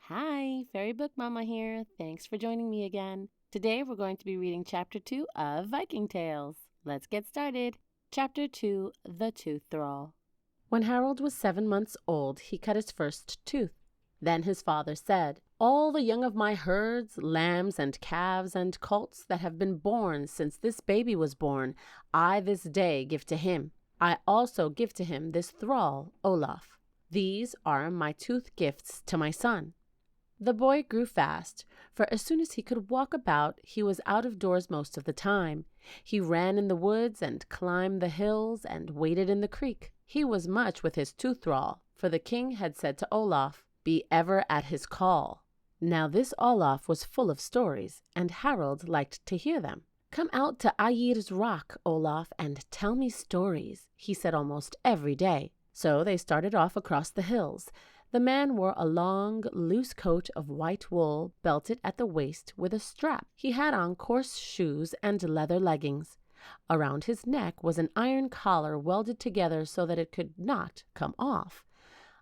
Hi, Fairy Book Mama here. Thanks for joining me again. Today we're going to be reading Chapter 2 of Viking Tales. Let's get started. Chapter 2, The Tooth Thrall. When Harold was 7 months old, he cut his first tooth. Then his father said, "All the young of my herds, lambs and calves and colts that have been born since this baby was born, I this day give to him. I also give to him this thrall, Olaf. These are my tooth gifts to my son." The boy grew fast, for as soon as he could walk about, he was out of doors most of the time. He ran in the woods and climbed the hills and waded in the creek. He was much with his tooth thrall, for the king had said to Olaf, "Be ever at his call." Now this Olaf was full of stories, and Harold liked to hear them. "Come out to Aegir's rock, Olaf, and tell me stories," he said almost every day. So they started off across the hills. The man wore a long, loose coat of white wool, belted at the waist with a strap. He had on coarse shoes and leather leggings. Around his neck was an iron collar welded together so that it could not come off.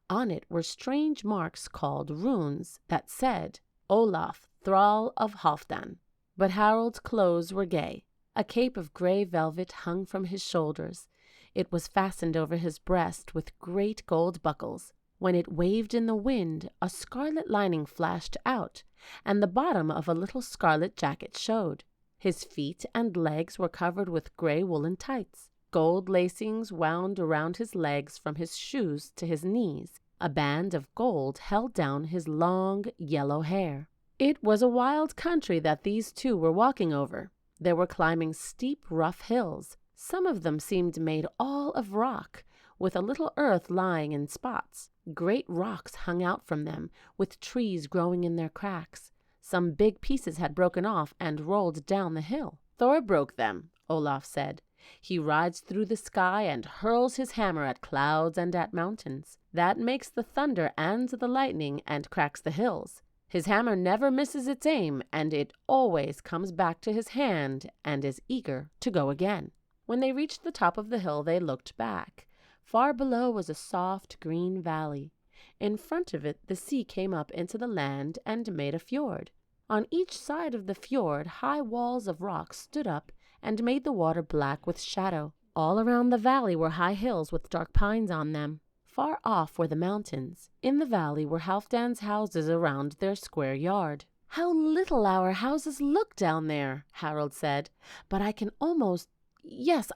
On it were strange marks called runes that said, "Olaf, Thrall of Halfdan." But Harold's clothes were gay. A cape of gray velvet hung from his shoulders. It was fastened over his breast with great gold buckles. When it waved in the wind, a scarlet lining flashed out, and the bottom of a little scarlet jacket showed. His feet and legs were covered with gray woolen tights. Gold lacings wound around his legs from his shoes to his knees. A band of gold held down his long, yellow hair. It was a wild country that these two were walking over. They were climbing steep, rough hills. Some of them seemed made all of rock, with a little earth lying in spots. Great rocks hung out from them, with trees growing in their cracks. Some big pieces had broken off and rolled down the hill. "Thor broke them," Olaf said. "He rides through the sky and hurls his hammer at clouds and at mountains. That makes the thunder and the lightning and cracks the hills. His hammer never misses its aim, and it always comes back to his hand and is eager to go again." When they reached the top of the hill, they looked back. Far below was a soft green valley. In front of it the sea came up into the land and made a fjord. On each side of the fjord high walls of rock stood up and made the water black with shadow. All around the valley were high hills with dark pines on them. Far off were the mountains. In the valley were Halfdan's houses around their square yard. "How little our houses look down there," Harold said. "But I can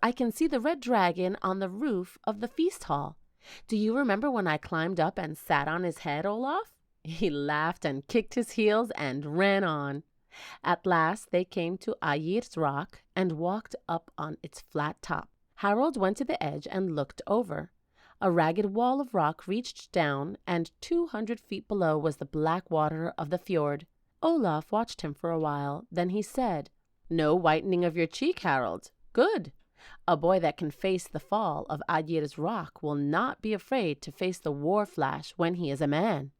I can see the red dragon on the roof of the feast hall. Do you remember when I climbed up and sat on his head, Olaf?" He laughed and kicked his heels and ran on. At last they came to Aegir's rock and walked up on its flat top. Harold went to the edge and looked over. A ragged wall of rock reached down, and 200 feet below was the black water of the fjord. Olaf watched him for a while. Then he said, "No whitening of your cheek, Harold. Good. A boy that can face the fall of Aegir's rock will not be afraid to face the war flash when he is a man."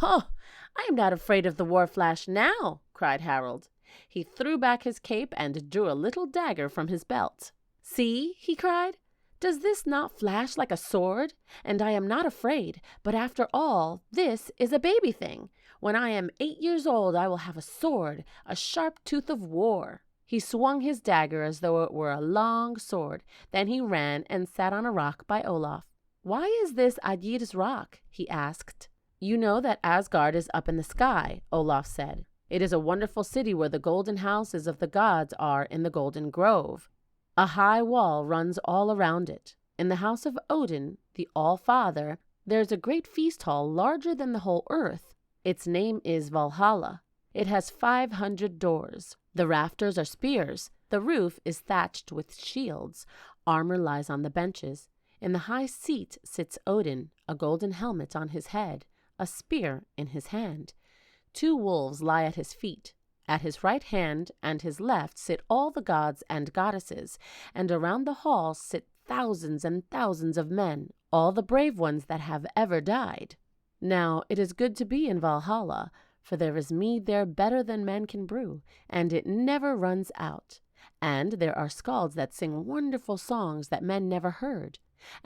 "Oh, I am not afraid of the war flash now," cried Harold. He threw back his cape and drew a little dagger from his belt. "See," he cried, "does this not flash like a sword? And I am not afraid, but after all, this is a baby thing. When I am 8 years old, I will have a sword, a sharp tooth of war." He swung his dagger as though it were a long sword. Then he ran and sat on a rock by Olaf. "Why is this Aegir's rock?" he asked. "You know that Asgard is up in the sky," Olaf said. "It is a wonderful city where the golden houses of the gods are in the golden grove. A high wall runs all around it. In the house of Odin, the All-Father, there is a great feast hall larger than the whole earth. Its name is Valhalla. It has 500 doors. The rafters are spears. The roof is thatched with shields. Armor lies on the benches. In the high seat sits Odin, a golden helmet on his head, a spear in his hand. 2 wolves lie at his feet. At his right hand and his left sit all the gods and goddesses, and around the hall sit thousands and thousands of men, all the brave ones that have ever died. Now it is good to be in Valhalla, for there is mead there better than men can brew, and it never runs out. And there are skalds that sing wonderful songs that men never heard.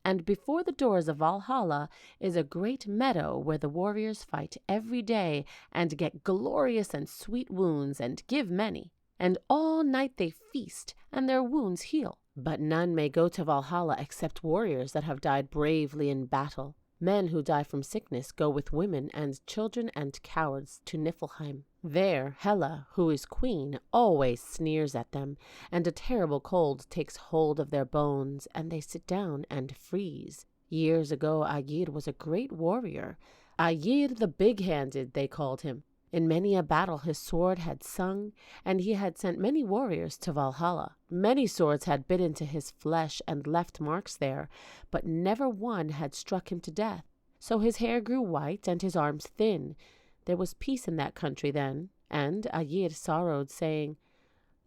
And before the doors of Valhalla is a great meadow where the warriors fight every day and get glorious and sweet wounds and give many. And all night they feast, and their wounds heal. But none may go to Valhalla except warriors that have died bravely in battle. Men who die from sickness go with women and children and cowards to Niflheim. There Hela, who is queen, always sneers at them, and a terrible cold takes hold of their bones, and they sit down and freeze. Years ago Aegir was a great warrior. Aegir the Big-Handed, they called him. In many a battle his sword had sung, and he had sent many warriors to Valhalla. Many swords had bit into his flesh and left marks there, but never one had struck him to death. So his hair grew white and his arms thin. There was peace in that country then, and Aegir sorrowed, saying,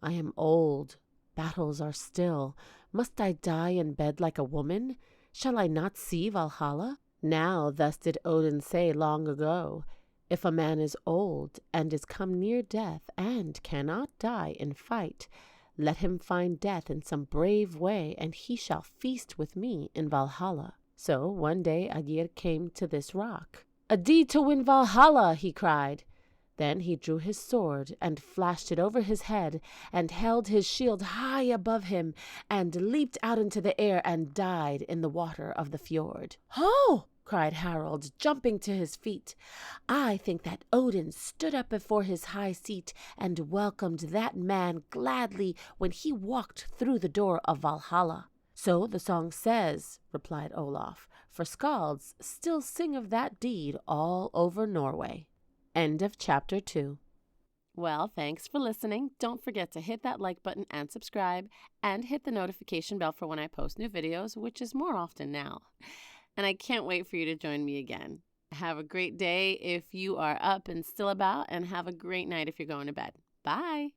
"I am old. Battles are still. Must I die in bed like a woman? Shall I not see Valhalla?" Now thus did Odin say long ago, "If a man is old and is come near death and cannot die in fight, let him find death in some brave way, and he shall feast with me in Valhalla." So one day Aegir came to this rock. "A deed to win Valhalla!" he cried. Then he drew his sword and flashed it over his head and held his shield high above him and leaped out into the air and died in the water of the fjord. "Oh!" cried Harald, jumping to his feet. "I think that Odin stood up before his high seat and welcomed that man gladly when he walked through the door of Valhalla." "So the song says," replied Olaf, "for skalds still sing of that deed all over Norway." End of chapter 2. Well, thanks for listening. Don't forget to hit that like button and subscribe, and hit the notification bell for when I post new videos, which is more often now. And I can't wait for you to join me again. Have a great day if you are up and still about, and have a great night if you're going to bed. Bye.